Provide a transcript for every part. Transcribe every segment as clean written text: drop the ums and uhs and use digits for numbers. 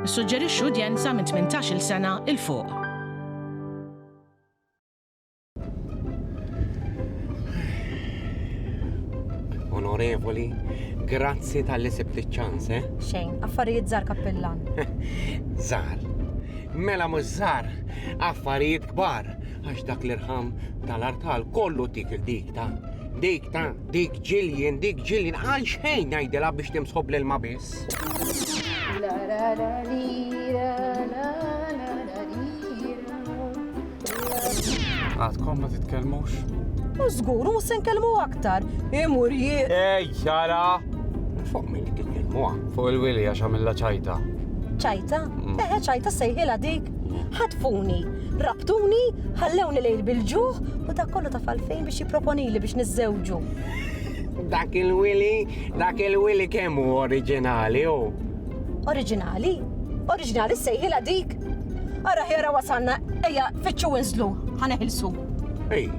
Suġġerixxu udjenza minn 18-il sena il fuq. Onorevoli, grazzi tal-li sibt iċ-ċans, Xejn, affarijiet żgħar kappellan. Żgħar. Mela mhux żgħar, affarijiet kbar, għax dak l-irħam tal-artal kollu dik il-dik ta' dik Ġiljen, għal xejn ngħidilha biex timsħob l-ilma biss. Għadkom ma titkellmux? U żgur, mhux se nkellmu aktar. Imur jie. Ej, ċara! Fuq min li titkellmuha. Fuq il-wili għax għamilla ċajta. ċajta? ċajta sejħilha dik. Ħatfuni, rabtuni, ħallewni lejl bil-ġuħ u dak kollu ta' falfejn biex jipproponili biex niżżewġu. Dak il-wili kemm hu oriġinali hu. Oriġinali? Oriġinali sejħilha dik? Ara ħjara wasanna, ejja, fitxu inżlu, ħaneħilsu. Ej,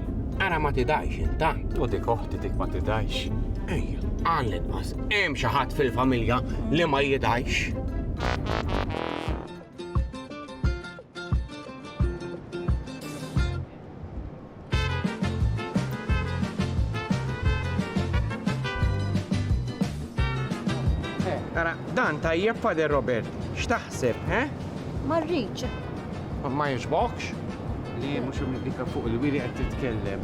ara ma tidajx intant. U dik oħti dik ma tidajx. Ej, għall-inqas, hemm xi ħadd fil-familja li ma jidajx. Ara, dan tajjeb Fader Robert, x'taħseb, Marriċ. Ma jiġbokx? Li mhux dika fuq il-wili qed titkellem.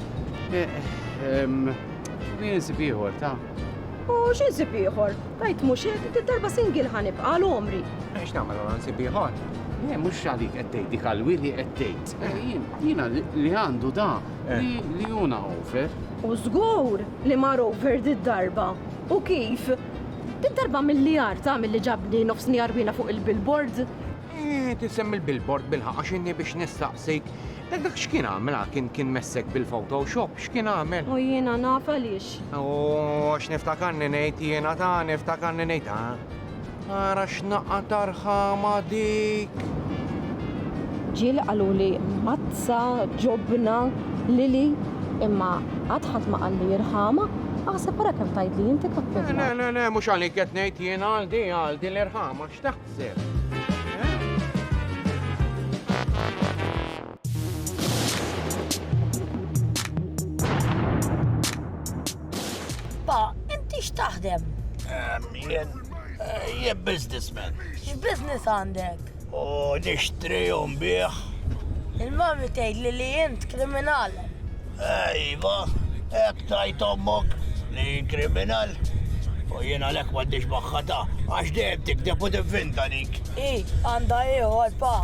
Min sibiħor, ta' U x'insib ieħor? Tajt mhux hekk, darba singil ħanibqa' l-omri. Għax nagħmel għan sibiħor? mhux għalik qed tgħid dik għall-wili qed tgħid. Jiena li għandu da li juna offer. U żgur li mar over dit-darba. U kif? Dit-darba mill-lijar ta' mill-li ġabni nofsnijar bina fuq il-billboard. Tisem il-billboard bil-ħaq għax inni biex nistaqsik. Dak x'kien għamela kien messek bil-Photoshop, x'kien għamel? U jiena naf għaliex. U x'niftakarni ngħid jiena ta' niftakarni ngħid Ara x'naqqa tarħama dik. Ġieli qalu li mazza, ġobna, lili, imma għadħat ma qalli jirħama, għasab para kemm tajt li jinti kappella. Le, mhux għalik qed ngħid jiena għaldi l-irħama x'taħseb. Pa, inti x'taħdem? Jien businessman. X'business għandek? U nixtri u nbieħ. Il-mami tgħid li int kriminal. Iva, hekk tajt ommok li kriminal. U jien għalhekk m'għandix maħħata għax dejjem tikdeb u tivvinta dik. Għandha ieħor pa,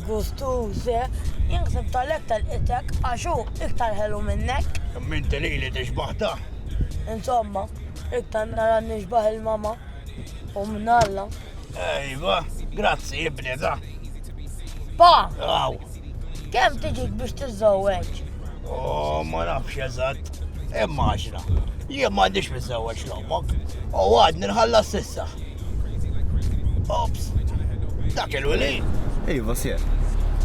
gustuże, jinqseb tal-hekk tal-qitek għax hu iktar ħelu minnek. Minti lili tixbaħta. Insomma, iktar nara nixbaħ il-mama. U mnalla. Iva, grazzi ibni da. Pa, Aw, kemm tiġik biex tiżżewweġ? ma nafx eżatt. Imma għaxra. Jien m'għandix miżewweġ l-ommok. U għadni nħallas sissa. Ops, dak il-wili. Iva, sier.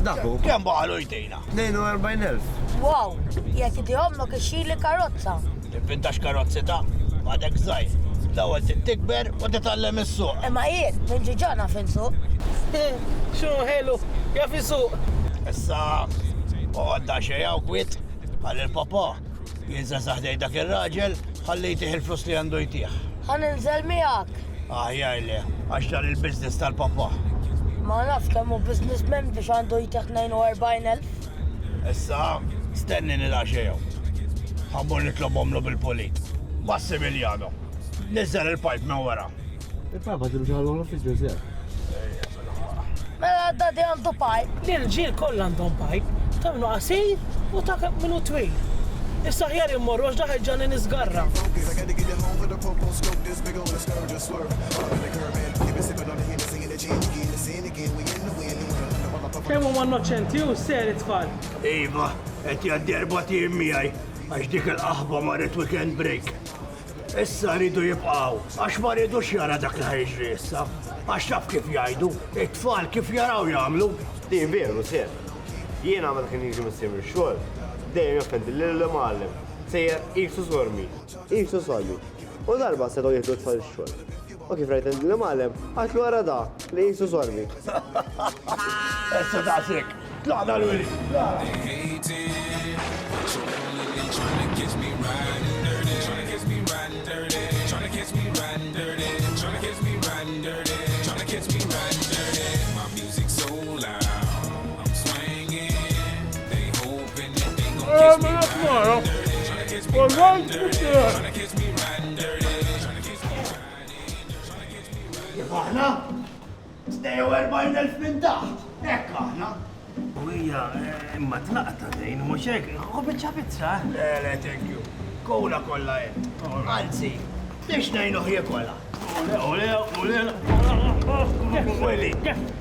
Daku, Kemm baqalu jtina? 42,000. Wow, jekk idihomlok ixxili karozza. Tivvintax karozzi ta' għadek żgħir. L-ewwel tikber u titgħallem is-suq. Imma jien minn ġiġana fin-suq. Xunu ħelu, jaf is-suq. Issa, għadda xejja u kwit, għal il-papa. Jinsa saħdej dak il-raġel, ħallejtih il-flus li għandu jtieħ. Ħaninżel miegħek. Jajle, għax dan il-biznis tal-papa. Ma naf kemm hu businessman biex għandu jtieħ 42,000. Issa, stenni nila xejja. Ħammur nitlobhomlu bil-polit. Massimiliano, nizzel il-pajp minn wara. Il-papa dirġalu l-uffiċ biżer. Mela dadi għandu pajp. L-ġil koll għandhom pajp, ta' minnu qasir u ta' minnu twil. Issa ħjar immorru għax daħħi ġani nisgarra. Kemmu ma' noċenti u s-ser it-tfal. Iva, qed jgħaddi 4 miegħi għax dik il-qaħba marret weekend break. Issa rridu jibqgħu, għax ma rridux jara dak li ħajġri issa. Għax taf kif jgħidu, it-tfal kif jaraw jagħmlu. Din veru, sier. Jien għamel kien jiġi mis-simri xogħol. Dejjem joffendi l-muallim. Sejjer iksu sormi. U darba setgħu jieħdu t-tfal ix-xogħol. U kif rajt li malem, għatlu għara da, li jisu sormi. Essa daqsik, tlaqna l-wili. Aħna? Stejju 40,000 minn taħt. Ekk aħna. U hija imma tlaqta dejn, mhux hekk, ħobet pizza. Le, thank you. Kola kollha hemm. Anzi, biex ngħinu ħie kollha. Weli,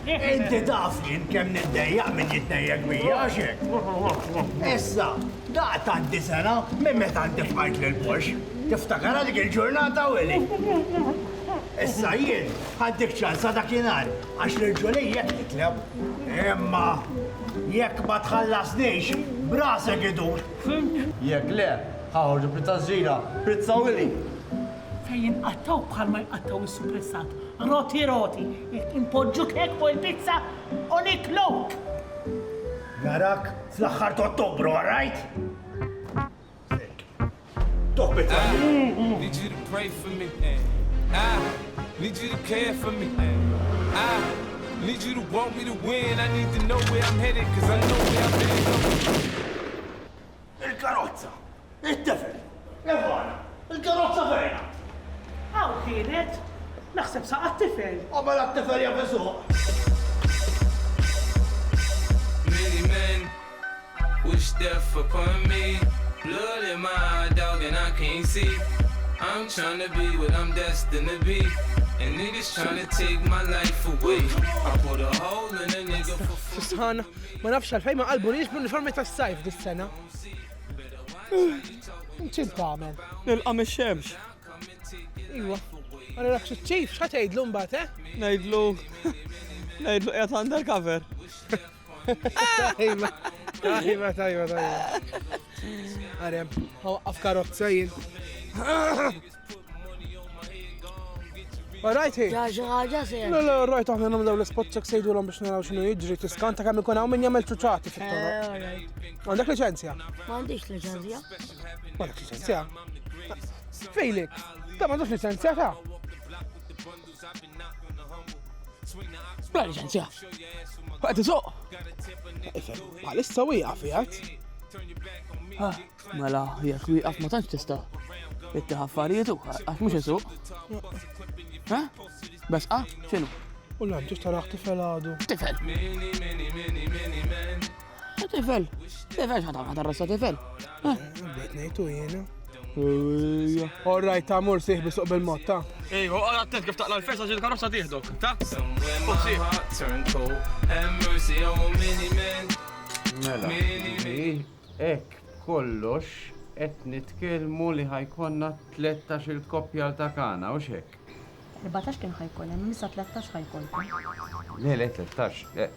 inti taf jien kemm niddejjaq min jitnejjek bija għaxek. Issa, daqta għaddi sena minn meta ntifqajt lil-Porsche. Tiftakara dik il-ġurnata Weli. Issa jien ħaddik ċansa dakinhar għax l-ġolija titleb. Imma jekk ma tħallasniex, brasek idur. Jek le, ħawġu pizza ġira, pizza Willy. Fejn qattaw bħalma jqattaw is-suppressat. Roti, impoġġuk hekk fuq il-pizza u niklok. Narak fl-aħħar ta' Ottobru, alright? Toħ pizza. Need you to pray for me. I need you to care for me. I need you to want me to win. I need to know where I'm headed, cause I know where I'm headed. Il-karozza, it-tifel, evana, il-karozza fejna. Għaw kienet, naħseb saqat tifel. Qabel għat-tifel jafesu. Many men wish death upon me. Blood in my eye, dog, and I can't see. I'm trying to be what I'm destined to be. And niggas trying to take my life away. I put a hole in a nigga for food. Sisħana, ma nafx għalfejn ma qalbu nix bl-uniformi tas-sajf dis-sena. Nċin tagħmel. Nilqa' mix-xemx. Iwa, għara rak xċif, xħat għajdlu mbagħad, eh? Ngħidlu qiegħed undercover. Tajba. Għarem, għaf karozza jien. Rajt hi? ħaġa sejja. La, rajt aħna namdaw l-spotċek sejdu l-om biex naraw xinu jidġri, tiskanta kemm ikun hawn min jagħmel ċuċati fit-toroq. Għandek liċenzja? M'għandix liċenzja. Għandek liċenzja? Fejlik, ta' m'għandux liċenzja ta'? Bla liċenzja. Għad iżoq. Bħalissa wieqaf jgħat. Mela, jekk wieqaf ma tantx tista' ittieħ affarijiet u għax mhux isuq. Bes x'inhu? U l-għanġi taraħ tifel għadu. Tifel. Tifel. Tifel x'ħatam ħatarrassa tifel. Bejt ngħidu jiena. All right, ta' mur siħ bisuq bil-mod ta'. Ejju, għattet kif taqla l-festa ġil karozza tieħdok, ta'? Mela, ek kollox qed nitkellmu li ħajkonna 13 il-koppja ta' kana u xek. 14 kien ħajkun, hemm issa 13 ħajkun. Le, 13,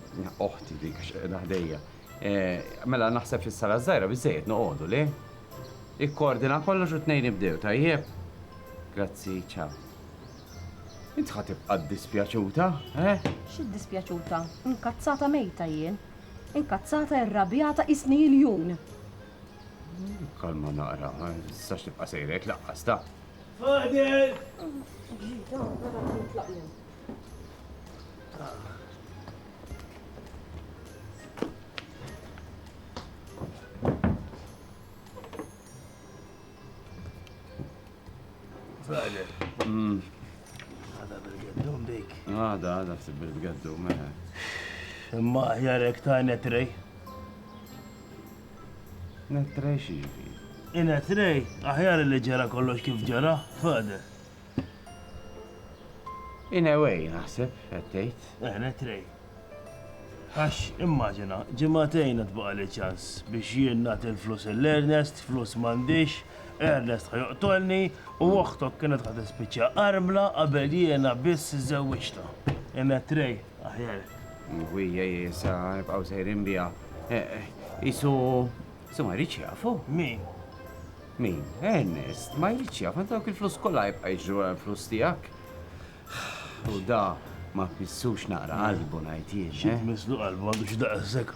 oħti dik naħdejja. Mela naħseb fis-sala żgħira biżejjed noqogħdu le. Ikkoordina kollox u tnejn nibdew tajjeb. Grazzi, ċaw. Int ħa tibqa' dispjaċuta, eh? X'iddispjaċuta? Inkazzata mejta jien. Inkazzata irrabjata isni l-jun. Kalma naqra, sax tibqa' sejrek laqqas ta'. Fadil! Fadil. Għada bil-għaddum dik. Għada fsib bil-għaddum, Imma ħjarek ta' netrej. Netrej xiġi. Netrej, aħjar li ġara kollox kif ġara, Fadil. Inewej, naħseb, għattejt. Netrej. Għax, immaġina, ġimatejn għadbaqa li ċans biex jien nagħti l-flus l-Ernest, flus m'għandix, Ernest ħajoqtolni u waħtok kienet ħad ispiċċa armla qabel jiena biss iżewwiġta. Netrej, aħjar. Wija jisa, nibqaw sejrin bija. Isu ma jridx jafu. Min? Min? Ernest, ma jridx jafu, dawk il-flus kollha jibqa' jiġru għal-flus tiegħek. U da ma fissux naqra qalbu ngħid jien. Mislu qalbu għandu x'daqsek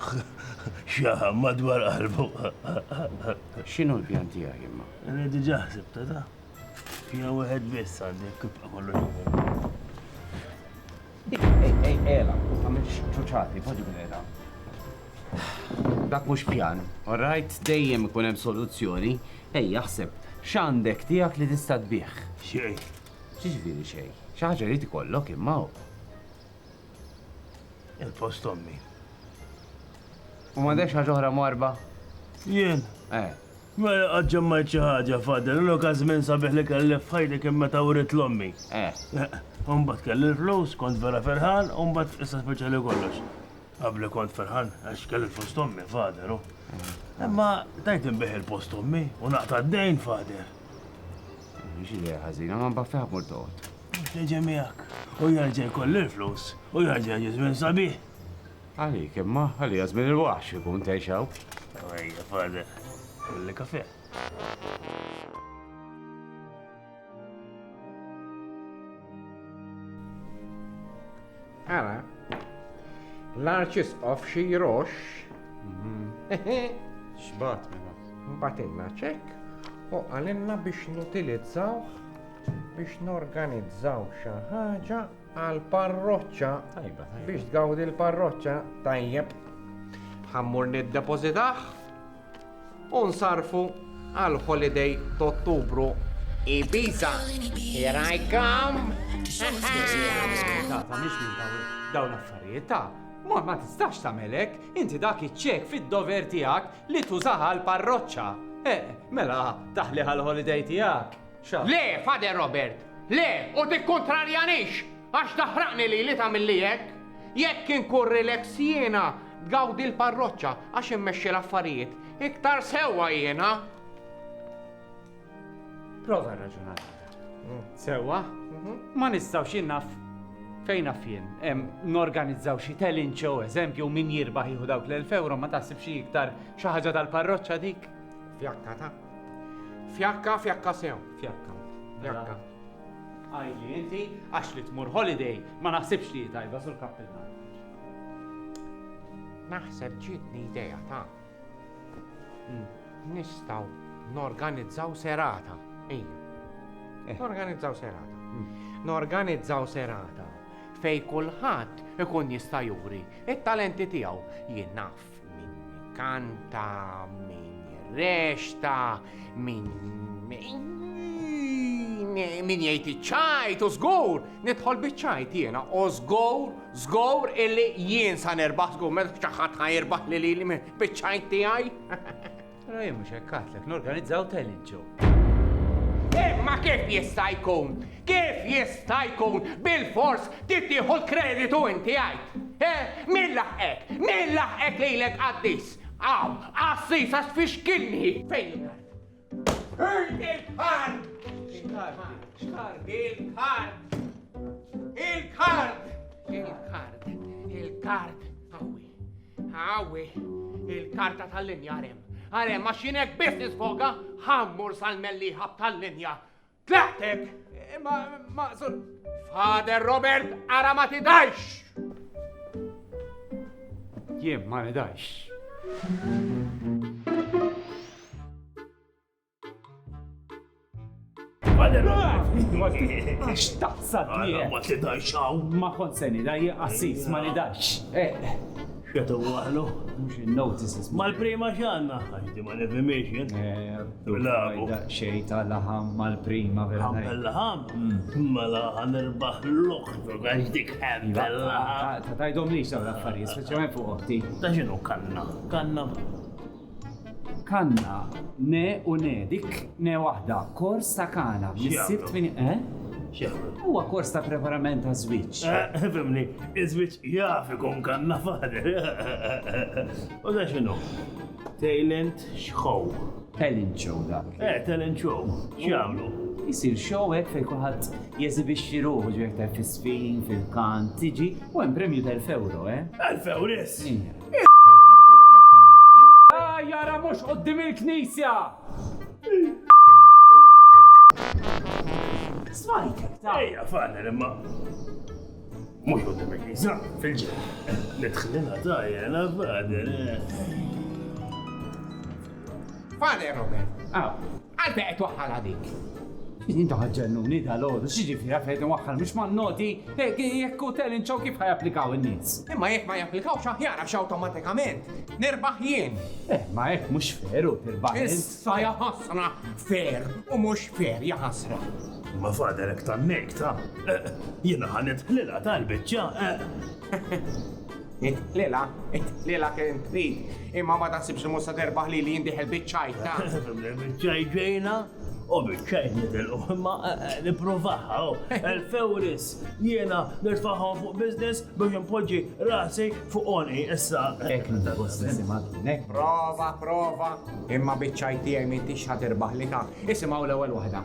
xaħam madwar qalbu. X'inhu l-pjan tiegħek imma? Għani diġà ħsibta da. Fija wieħed biss għandi kif kollu. Ela, għamil ċuċati, poġi bil-ela. Dak mhux pjan, orrajt dejjem ikun hemm soluzzjoni, jaħseb x'għandek tiegħek li tista' tbieħ. Xejn. X'jiġifieri xejn? Xi ħaġa li tikollok imma hu. Il-post ommi. U m'għandekx ħaġa oħra morba? Jien. Ma għadġammajt xi ħaġa fader, l-oka żmien sabiħ li kelli f'ħajtek imma ta' urit l-ommi. Umbat kelli l-flus, kont vera ferħan, umbat issa speċjali kollox. Qabli kont ferħan, għax kelli l-post ommi fader. Imma tajt inbeħ il-post ommi u naqta d-dejn fader. Mhix idea ħażina, ma nbaffiha murtot. Teġi miegħek. U jarġa' jkolli l-flus. U jarġa' żmien sabiħ. Għalik imma, għalija żmien il-waħx ikun tgħixaw. Ejja fader, kolli kafè. Ara, l-Arċisqof xi jrox. X'bat mela? Batilna ċekk u għalinna biex nutilizzawh biex norganizzaw xi ħaġa għall-parroċċa biex tgawdi l-parroċċa tajjeb. Ħammur niddepożitaħ u nsarfu għall-holiday t'Ottubru Ibiza. Here I come! Tata, mhix minn dawn l-affarijiet ta' ma tistax tagħmelek, inti dak iċ-ċek fid-dover tiegħek li tużaha l-parroċċa. Mela taħli għall-holiday tiegħek. Le, Fader Robert, le, u tikkontrarjanix, għax taħraqni li tagħmilli hekk. Jekk inkun relax jiena tgawdi l-parroċċa għax immexxi l-affarijiet, iktar sewwa jiena. Prova raġunata. Sewwa? Ma nistgħux jinnaf fejn naf jien. Norganizzaw xi talent show, eżempju, min jirbaħ jieħu dawk l-€1000 ma taħsib xi iktar xi ħaġa tal-parroċċa dik? Fjakka ta' Fjakka sew. Fjakka. Għajli inti għax li tmur holiday ma naħsibx li tajba sul kappelna. Naħseb ġietni idea ta' nistgħu norganizzaw serata. Norganizzaw serata fej kulħadd ikun jista' juri it-talenti tiegħu. Jien naf min kanta, min jirrexta, min jgħid iċ-ċajt u żgur nidħol biċ-ċajt jiena u żgur illi jien sa nerbaħ żgur meta xi ħadd ħajirbaħ lili biċ-ċajt tiegħi. Però jien mhux hekk għatlek, norganizzaw talent show. Ma kif jista' jkun? Kif jista' jkun bil-fors tittieħu l-kreditu inti għajt? Min laħqek lilek qaddis? Assis għax fixkilni! Fejn il-kard! Il-kard! Għawi, il-karta tal-linja għarem, ma xinek business foga, ħammur sal-melliħab tal-linja. Tlaħtek! Ma, Fader Robert, ara ma tidajx! Jien ma nidajx. Fader Robert! Għax taqsad li ma tidajx għaw. Ma konseni da assis ma nidajx. Xetu għahlu? Mux il-notices. Mal-prima xanna, għaxdi ma nefimiex, Labu. Xej tal-laħam mal-prima verna. Għam Mela għanirbaħ l-uħtu għaxdik għam Ta' tajdom li xaw l-affarijiet, speċjalment fuq oħti. Ta' xinu kanna? Kanna, ne u ne, dik ne wahda, kors ta' kana, mis-sibt minn, Huwa kors ta' preparament ta' żwieġ. Fimni, iż-żwieġ jaf ikun kanna fader. U da xinu? Talent show. Talent show dak. Talent show. X'jagħmlu? Isir show hekk fejn kulħadd jeżibixxi ruħu ġejk ta' fis-sfin, fil-kant, tiġi u hemm premju ta' €1000, €1000 Jara mhux qoddim il-Knisja! Smajtek, Ejja, fader, imma. Mux u demek jisa, fil-ġen. Nitħlina tajjena, fader. Fader, Robert. Għalfej qed waħħal dik. Intu ħagġennuni tal-ħodu, xieġifiri għafet waħħal, mux ma' noti, jekk hotel inċaw kif ħajapplikaw il-nis. Imma jekk ma japplikawx aħjar għax awtomatikament. Nirbaħ jien. Ma jekk mux feru tirbaħ. Issa jaħasra fer u mhux fer jaħasra. Ma fader ek tannek ta' jena ħanet ħlila tal-bicċa. Lila kien trid. Imma ma taħsibx li musa terbaħ li jindiħ il-biċċajta. Biċċaj ġejna u biċċaj nidilqu imma niprovaħa el-fewris jena nirfaħom fuq biznis biex npoġġi rasi fuq oni issa. Ek nek. Prova. Imma biċċaj tiegħi m'intix ħatirbaħ li ta' isimgħu l-ewwel waħda.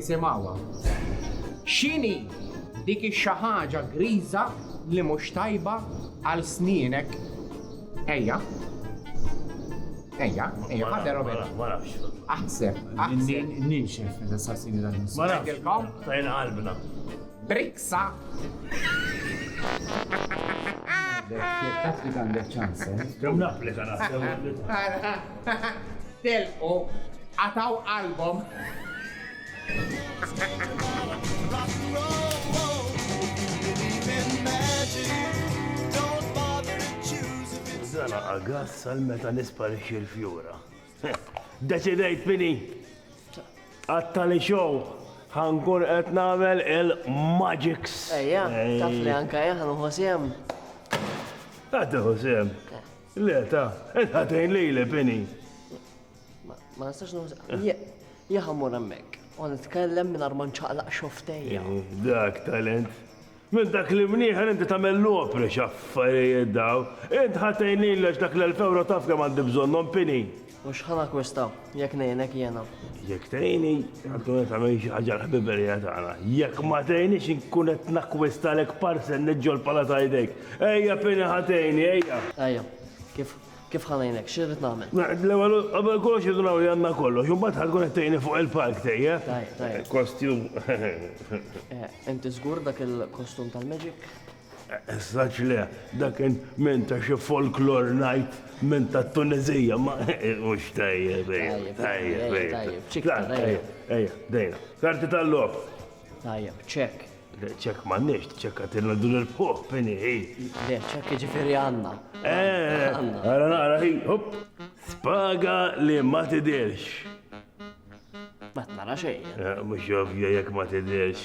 Isimgħuha. X'inhi dik xi ħaġa griża li mhux tajba għal snienek? Ejja, ħadda Robert. Ma nafx. Aħseb. Nin xef, l-assassini dal-nis. Ma nafx. Tajna qalbna. Briksa. Tatli għandek ċans, Kem napplika naħseb. Telqu, għataw album. Zana għagħas sal-meta nisparixi l-fjura. Deċidejt Pini, għattali xow, ħankun qed nagħmel il-Magics. Ejja, taf li anka jaħnu ħosjem. Għadda ħosjem. Le ta' ħatejn li Pini. Ma nistax nuħosjem. Jaħamur emmek. U nitkellem minn arman ċaqlaq xoftejja. Dak talent. Minn dak li mnieħan inti tagħmel l-opri x'affarijiet daw. Int ħatejn li dak l-1000 taf kemm għandi bżonnhom Pini. Mux ħana kwistaw, jek nejnek jena. Jek tajni, għaltunet għamil xi ħaġa l-ħbiberija tagħna. Jekk ma tajni xinkun qed nakkwistalek parsen neġġol pala tajdek. Ejja Pini ħatejni, ejja. Ejja, kif ħanajnek, xirrit namen? L-ewwel qabel kollox jidunaw li għandna kollox, imbagħad ħadkun qed tajni fuq il-park tejja. Tajjeb. Kostjum. Inti żgur dak il-kostum tal-Magic? Saċ le, dakin minn ta' xi folklore night minn ta' Tunezija, ma mhux tajjeb. Ejja, dejna. Karti tal-lob. Tajjeb, ċek. ċek m'għandniex, ċek għatilna dun il-poħ, Pini, Le, ċek ġifieri għandna. Għara naqra hopp, spaga li ma tidirx. Ma tnara xejn. Mhux ovvja jekk ma tidirx.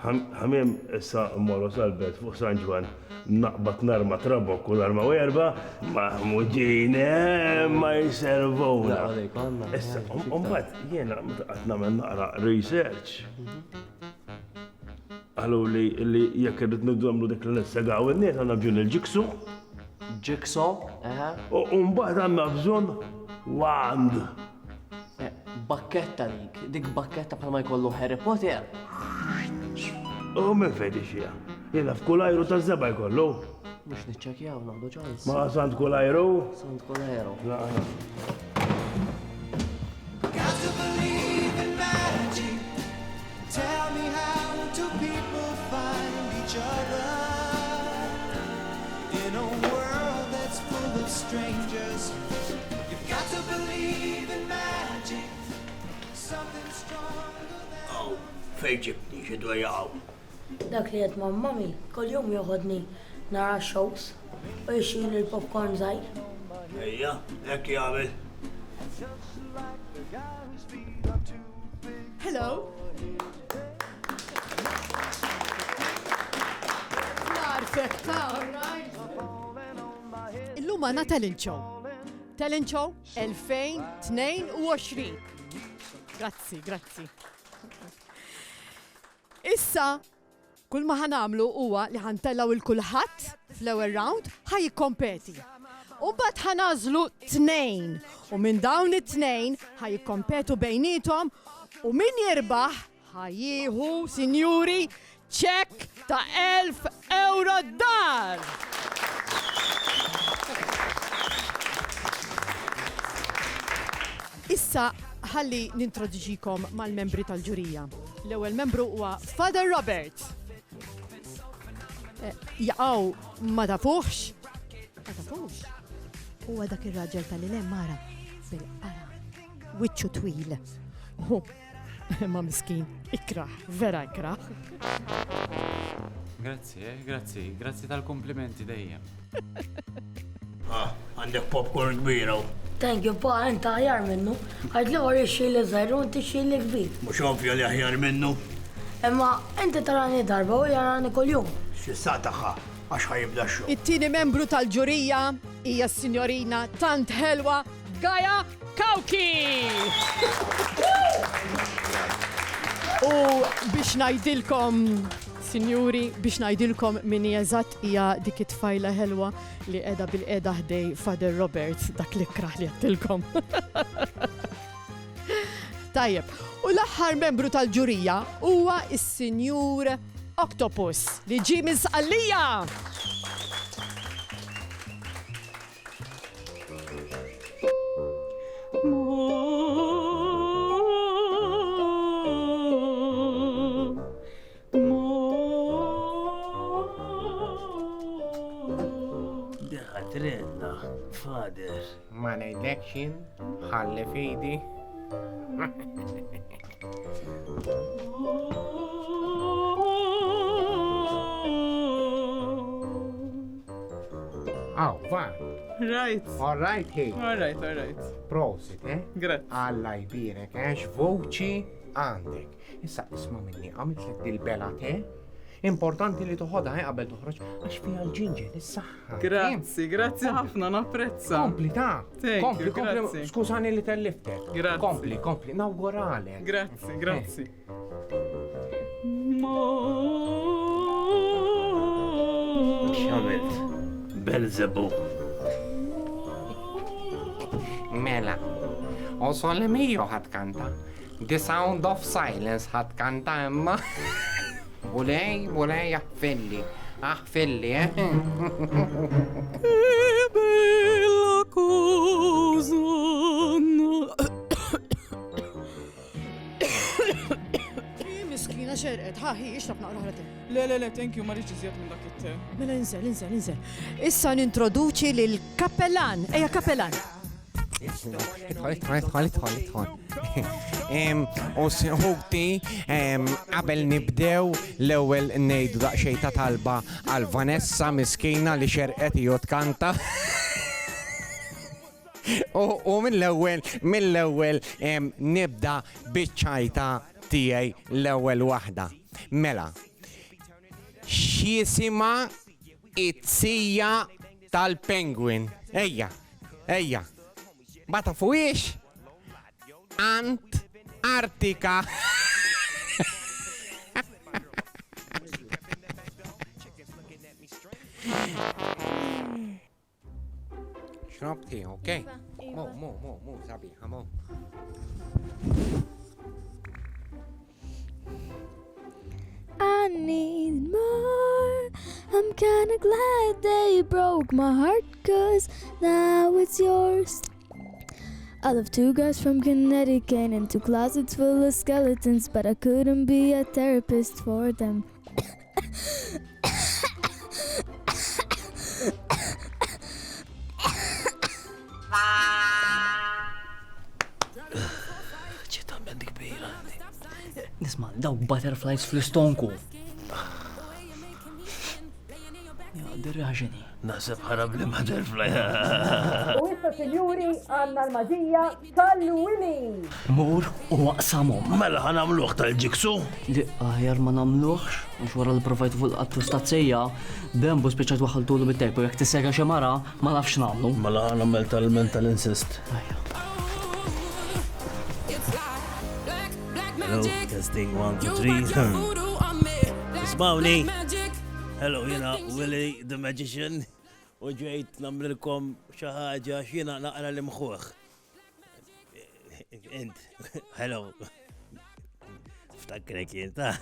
Ħamim issa mmorru sal-bet fuq San Ġwan naqbad narma trabok u l-arma werba ma muġine ma jiservowna. Issa, umbat jena għat namen naqra research. Għallu li jekk rrit niddomlu dik l-nessagaw il-nies għanna bżon il-ġiksu. Ġiksu? U umbat għanna bżon wand. Bakketta dik bakketta bħalma jkollu Harry Potter. U minn fejdi xija, jena f'kulajru ta' zeba jkollu. Mux nitċekjaw, nabdu ċans. Ma sant kulajru? Sant kulajru. Got to believe in magic. Tell me how do people find each other in a world that's full of strangers. You've got to believe in magic. Something stronger than... Oh, fejġibni xidu jgħaw. Dak li għed mammami, kol jum joħodni nara shows u jixil il-popcorn zaħir. Ejja, ekk jgħamil. Hello. Narfek ta' illum għana talent show. Talent show 2022. Grazzi. Issa, kull ma ħanamlu huwa li ħantellaw il-kulħadd fl-ewwel round ħajjikkompeti. U mbagħad ħanażlu 2 u minn dawn it-2 ħajjikkompetu bejnietom u min jirbaħ ħajjieħu, sinjuri, ċek ta' 1000 euro dar. Issa ħalli nintroduġikom mal-membri tal-ġurija. L-ewwel membru huwa Father Robert. Jaqgħu ma tafux? Ma tafux? Huwa dak ir-raġel tal-ilem mara bil-qara. Wiċċu twil. Ma miskin, ikraħ, vera ikraħ. Grazzi tal-komplimenti dejjem. Għandek popcorn kbira. Thank you, pa, enta ħajar minnu. Għad li għor xili zaħru, inti xili kbir. Mux ovvja li aħjar minnu. Imma, inti tarani darba u jarani kol-jum. Xissa taħħa, għax ħajibda xo. It-tieni membru tal-ġurija hija s-sinjorina tant ħelwa Gaja Kawki. U biex ngħidilkom, sinjuri, biex ngħidilkom min eżatt hija dik it-tfajla ħelwa li qiegħda bil-qiegħda ħdej Father Robert dak li kraħ li għattilkom. Tajjeb, u l-aħħar membru tal-ġurija huwa is-Sinjur Octopus li ġi minn Sqallija. Tredna, fader. Ma ngħidlekxin, ħalli fidi. Va. Right. All right, hey. All right. Prosit, Grazie. Alla jbirek, x'voċi għandek. Issa isma' minni, għamitlek dil-bela te? Importanti li toħodha qabel toħroġ għax fiha l-ġinġer is-saħħa. Grazzi ħafna, napprezza. Kompli ta' Kompli. Skużani li telliftek. Grazzi. Kompli, nawguralek. Grazzi. X'għamilt? Belzebu. Mela, u Solemio ħatkanta. The Sound of Silence ħatkanta imma. Bulej, aħfilli, Bella cosa. Miskina xerqet, ħaħi, ixrab naqra ħratek. Le, thank you, ma rridx iżjed minn dak it-te. Mela inżel. Issa nintroduċi lil Kappellan. Eja Kappellan. Idħol. U sinħuti, qabel nibdew l-ewwel ngħidu daqsxejn ta' talba għal Vanessa miskina li xerqet jgħod kanta. U mill-ewwel nibda biċ-ċajta tiegħi l-ewwel waħda. Mela, x'jisimha it-sija tal-Penguin. Ejja. Ma tafuix? Antartika. Xrobti, okay? Mo, sabiħa, mo. I need more. I'm kinda glad they broke my heart, 'cause now it's yours. I love two guys from Connecticut into closets full of skeletons, but I couldn't be a therapist for them. ċita mendi kbira. Nisma, daw butterflies fl-istonku. Dirri ħaxini. Nasib ħarab li butterfly. U issa sinjuri għanna l-maġija tal-Willy. Mur u waqsamom. Mela ħanamluħ tal-ġiksu? Li aħjar ma namluħx, mux wara l-provajt fuq għattu stazzija, Bembu speċat waħaltulu bit-tejpu, jek t-sega xemara, ma nafx namlu. Mela ħanamel tal-mental insist. Hello, testing 1, 2, 3. Ismawni. Hello, jena Willy the Magician. U ġejt namlilkom xaħġa xina naqra l-imħuħ. Int, hello. Ftakkrek jinta.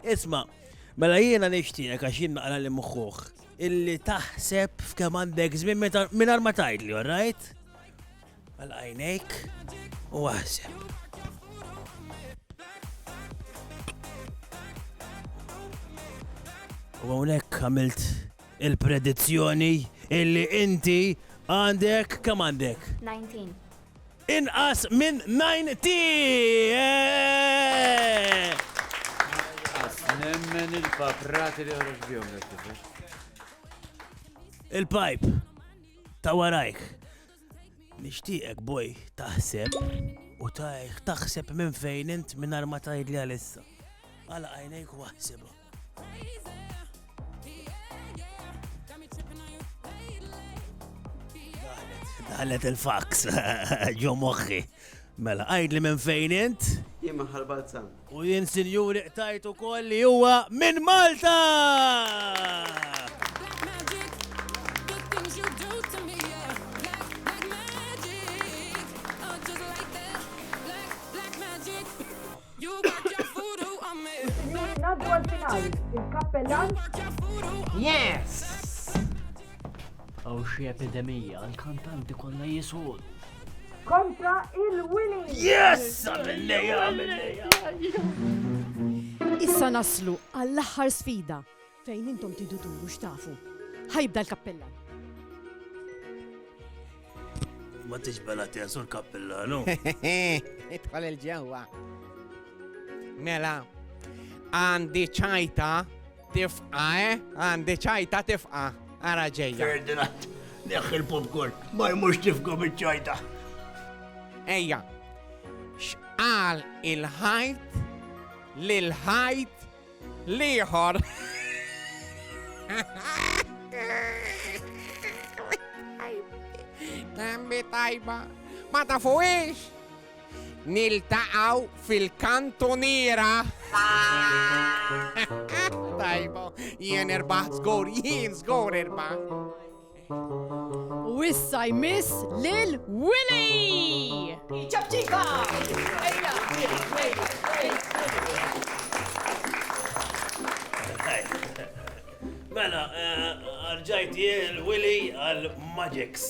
Isma, mela jena nishtinek għaxin naqra l-imħuħ. Illi taħseb f'kemm għandek żmien mingħajr ma tgħidli, all right? Mela għajnejk. u waħseb. U hawnhekk għamilt il-predizzjoni illi inti għandek kemm għandek? 19. Inqas minn 90! Nemmen il-paprati li għarraġ bjom l-tifel. Il-pipe ta' warajk. Nishtiqek boj taħseb u taħseb minn fejn int minn ma tajd li għalissa. Għala għajnejk u għahseba. Daħlet il-fax, ġo moħħi. Mela, għajd li minn fejn int? Jien maħal Balzan. U jien sinjuri qtajtu koll li huwa minn Malta! Naddu għal-finali, il-kappellan. Yes! Għaw xie epidemija, l-kantanti kolla jisud. Kontra il-Willy. Yes! Għamilleja! Issa naslu għall-aħħar sfida fejn intom tidu turu x'tafu. Ħajbda l-kappellan. Ma tiġbela tijasu l-kappellanu. Idħol il-ġewwa. Mela, għandi ċajta tifqa, Għandi ċajta tifqa. Ara ġejja. Ferdinand, neħħi il-popcorn, ma jmux tifqa bit-ċajta. Ejja, xqal il-ħajt lil-ħajt liħor. Tambi tajba, ma tafuix. Niltaqaw fil-kantoniera. Tajba, jien irbaħ zgur, jien zgur irbaħ. U issa jmiss lil Willy! ċabċika! Mela, arġajt il-Willy għal-Magics.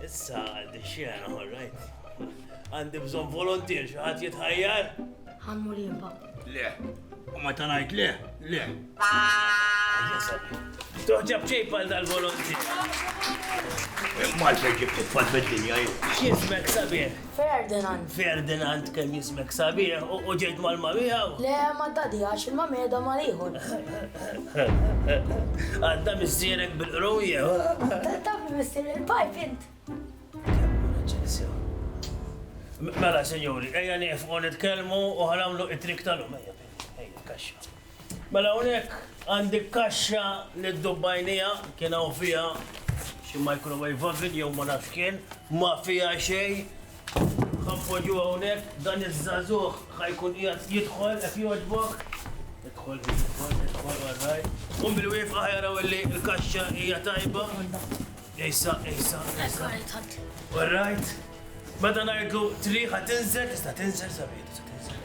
Issa għaldi xjena, all right. Għandi bżon volontier, xaħat jitħajjar? Għammur jimba. Le, u ma tanajt le, le. Toħġab ċejpa dal-volontier. Mal fejġib titfad bid-dinja ju. X'jismek sabiħ? Ferdinand. Ferdinand kemm jismek sabiħ u ġejt mal-mamiħaw? Le, ma tadiħax il-mameda ma liħor. Għadda missierek bil-qrowja. Taf missir il-pajp int. Mela, senjori, eja nifqo nitkelmu u ħalamlu it-trik tal-lum. Ejja, kaxxa. Mela, unek għandi kaxxa nid-dubbajnija, kiena u fija xi microwave oven jew ma nafx kien, ma fija xej. Ħanpoġu hawnhekk, dan iż-żagħżugħ ħajkun qiegħed jidħol qed jogħġbok. Idħol warraj. Qum bil-wieqfa ħajaraw li l-kaxxa hija tajba. Ejsa. All right. Meta ngħidlu triħa tinżel, tista' tinżel sabiħ, tista' tinżel.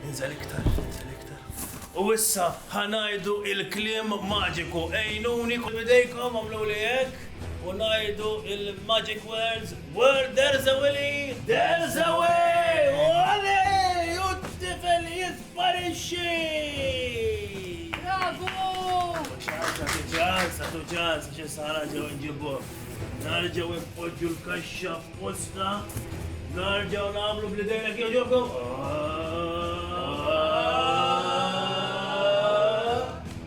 Inżel iktar. U issa ħanajdu il-kliem maġiku. Ejnuni kull bidejkom għamlu li hekk u ngħidu il-magic words. Where there's a Willy, there's a way! Wally! U t-tifel jisparixxi! Bravo! Għatu ċans, x'issa ħanaġew nġibbuh. Narġaw impoġġu l-kaxxa f'posta, narġaw nagħmlu bl-idejna kif ġobkom.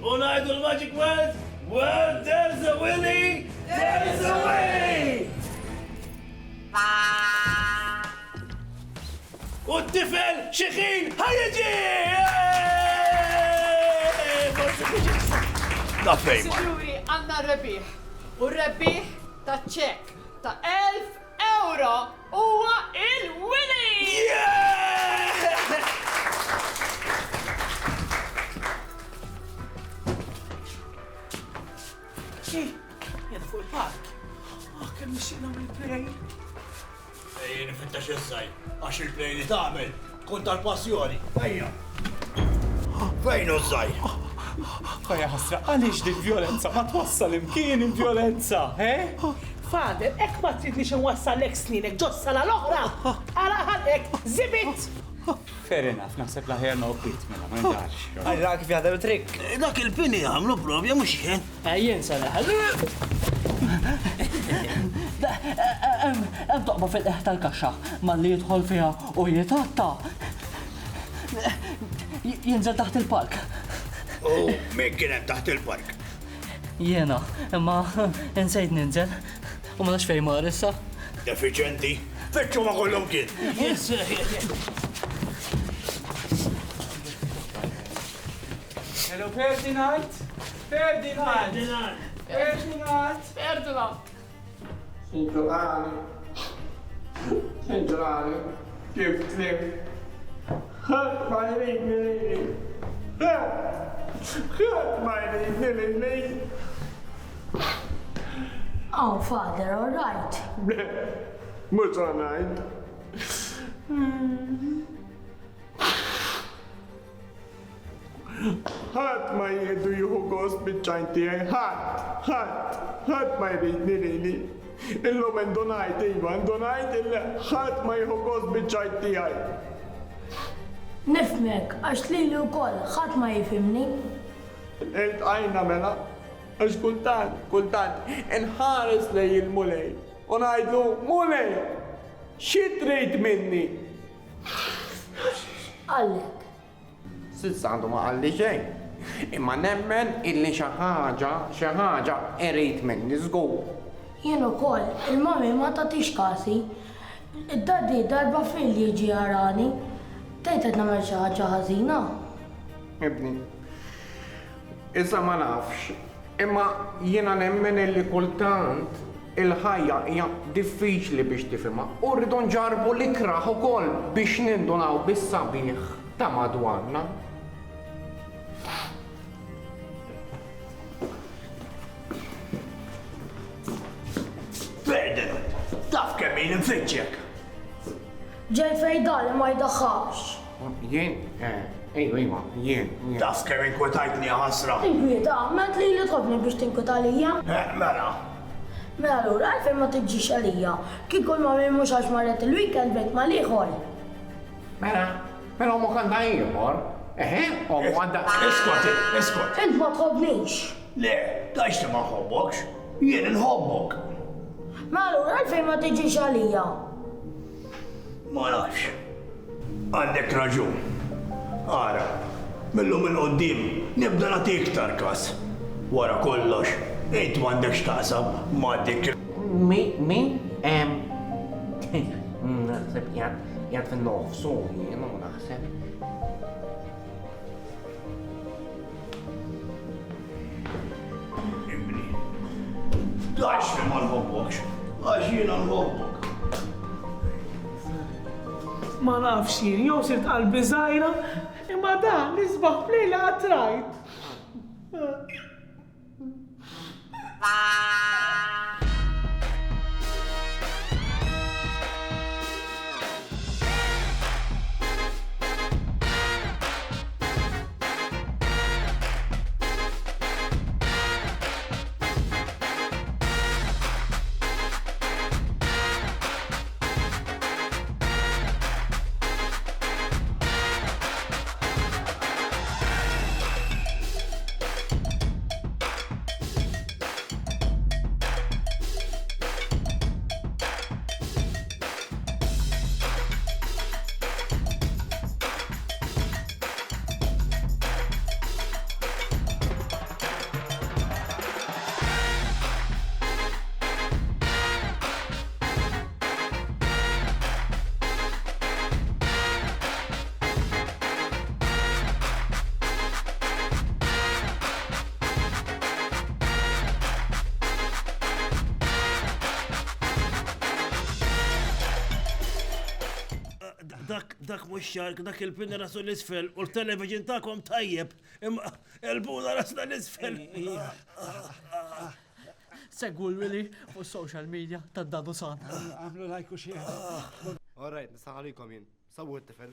U ngħidu l-magic words, where there's a Willy, there's a way! U t-tifel xieħin ħajġi! Da fejn. Signori, għanna rebbieħ. U rebbieħ ta' ċek ta' 1000 euro huwa il-Willy! Jena fuq il-park. Kemm nixtieq nagħmel play. Ejja nifittax issaj, għax il-play li tagħmel tkun tal-passjoni. Ejja. Fejn hu żgħir? Ħajja ħasra, għaliex dik violenza ma twassal imkien il-violenza, he? Fader, ek ma tridni xin wassal-lek sninek ġossala l-oħra. Ara ħalek, zibit! Fair enough, naħseb laħjar no quit minna, ma jindax. Għarra kif jaħdem trik. Dak il-pini għamlu probja mux jien. Jien salaħ. Hemm toqba fil-qeħ tal-kaxxa malli jidħol fiha u jitatta. Jinżel taħt il-park. Min kien hemm taħt il-park. Jiena, imma insejt ninżel u ma nafx fejn mar issa. Defiċenti. Fetxu ma kollhom kien. Hello, Ferdinand. Ferdinand. Ferdinand. Ferdinand. Ġrani, kif tlim. ħadd ma jridni lili. ħadd ma jridni lili. Oh, Father, all right. Mhux ngħid. ħadd ma jieħdu jieħu gost biċ-ċajn tiegħi, ħadd ma jridni lili. Illum indunajt, iva, indunajt ħadd ma jieħu gost biċ-ċajn tiegħi. Nifmek, għax li wkoll ħadd ma jifhimni. Għajna mela, għax kultant, inħares lej il-mulej. U ngħidlu, mulej, xi trid minni? Għallek. Sissa għandu ma għalli xejn. Imma nemmen illi xi ħaġa irid minni żgur. Jien ukoll, il-mami ma tagħtix kasi. Id-daddi darba fil jiġi jarani. Tgħid qed nagħmel xi ħaġa ħażina. Ibni, issa ma nafx, imma jiena nemmen illi kultant il-ħajja hija diffiċli biex tifhimha u rridu nġarbu l-ikraħ ukoll biex nindunaw bis-sabiħ ta' madwarna. Ferdinand, taf kemm jien infittxek. Ġej fejdali ma jdaħħax. Jien, iva, jien. Taf kemm inkwetajtni ħasra. Inkwieta, ment li tħobni biex tinkweta lija. Mela. Mela allura għalfejn ma tiġix għalija. Kieku ma mhux għax marret il-weekend bejt ma liħor. Mela mu kanda ieħor. U għanda. Iskot. Int ma tħobnix. Le, taċti ma nħobbokx. Jien nħobbok. Mela allura għalfejn ma tiġix għalija. Ma nafx. Għandek raġun. Ara, millum il-qoddim nibda nagħti iktar kas. Wara kollox, ejt m'għandekx taqsam ma' dik. Min? Naħseb jgħad fin-nofsu jien u naħseb. Ibni, daċ li ma nħobbokx, għax jiena nħobbok. Ma nafx jien, jew sirt qalbi żgħira, imma dan li sbaħ plejla għatrajt. Dak mux xark, dak il-pinna rasu l-isfel u l-television ta'kom tajjeb, imma il-buna rasna l-isfel. Segwu l-Willy fuq social media ta' Dadu San. Għamlu lajku xie. All right, nistaħalikom jien. Sawu t-tifel.